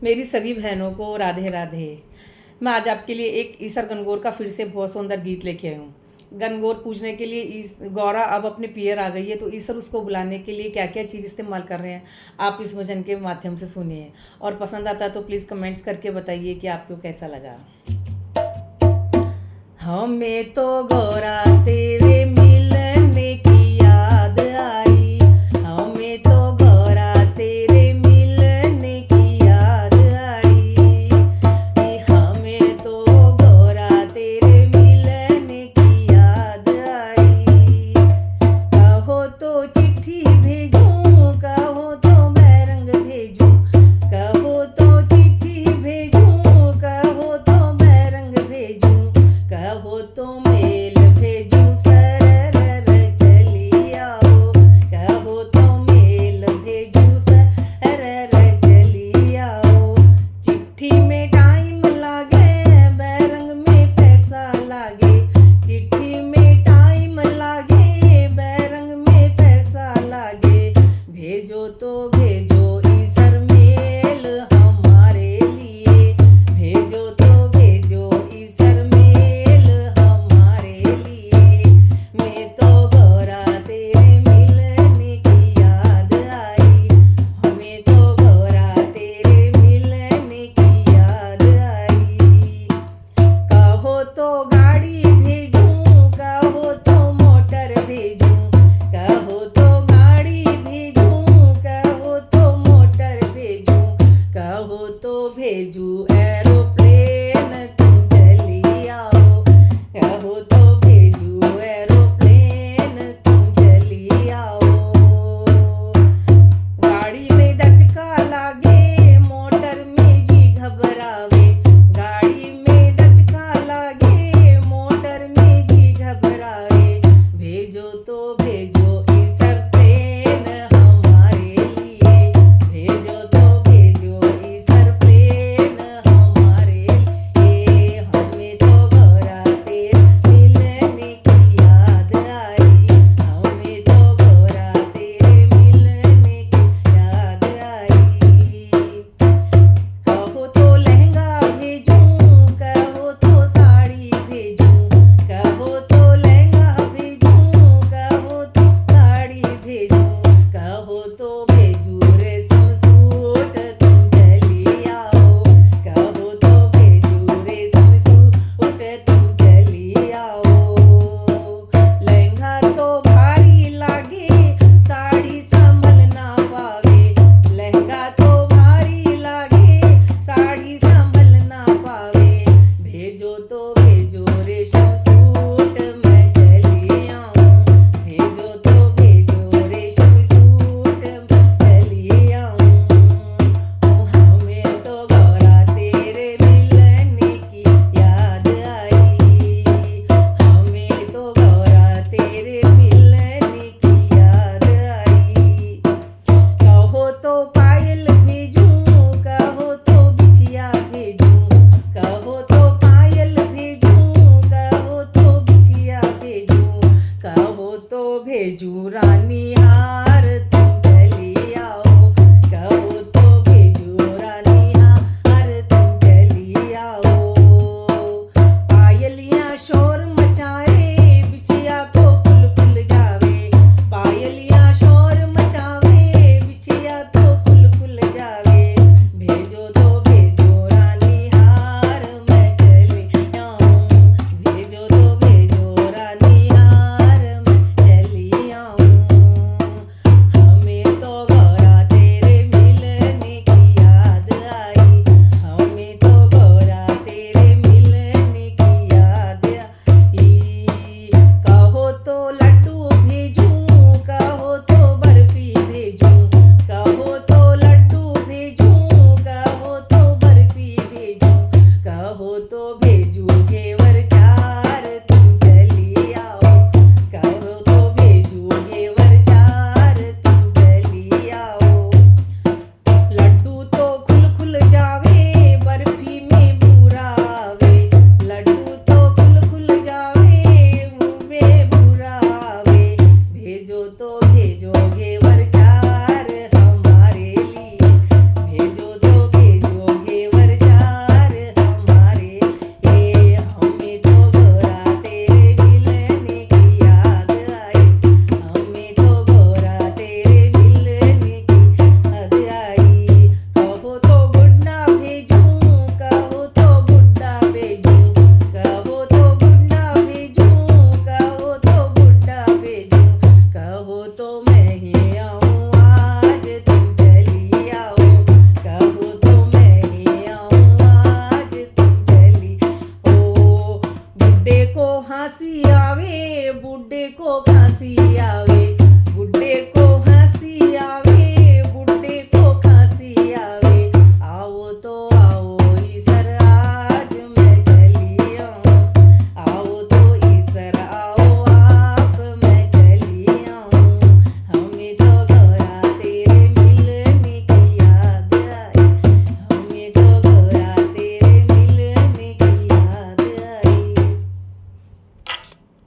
मेरी सभी बहनों को राधे राधे। मैं आज आपके लिए एक ईसर गणगौर का फिर से बहुत सुंदर गीत लेके आई हूँ। गणगौर पूजने के लिए गौरा अब अपने पियर आ गई है, तो ईसर उसको बुलाने के लिए क्या क्या चीज़ इस्तेमाल कर रहे हैं आप इस भजन के माध्यम से सुनिए। और पसंद आता तो प्लीज़ कमेंट्स करके बताइए कि आपको कैसा लगा। हमें तो गौरा तेरे मिलने की याद आई, हमें तो गौरा तेरे मिलने की याद आई, हमें तो गौरा तेरे मिलने की याद आई। कहो तो चिट्ठी भेजूं, कहो तो मैं रंग भेजूं, कहो तो चिट्ठी भेजूं, कहो तो मैं रंग भेजूं, कहो तो मेल भेजूं सरर चली आओ, कहो तो मेल भेजूं सरर चली आओ। चिट्ठी में टाइम लागे, बैरंग में पैसा लागे, चिट्ठी में टाइम लागे, बैरंग में पैसा लागे। भेजो तो भेजो ईसर मेल हमारे लिए, भेजो तो भेजो ईसर मेल हमारे लिए। मैं तो गौरा तेरे मिलने की याद आई, हमें तो गौरा तेरे मिलने की याद आई। कहो तो गाड़ी भेजूं, कहो तो मोटर भेजूं, कहो तो गाड़ी भेजूं, कहो तो मोटर भेजूं, कहो तो भेजूं एरोप्लेन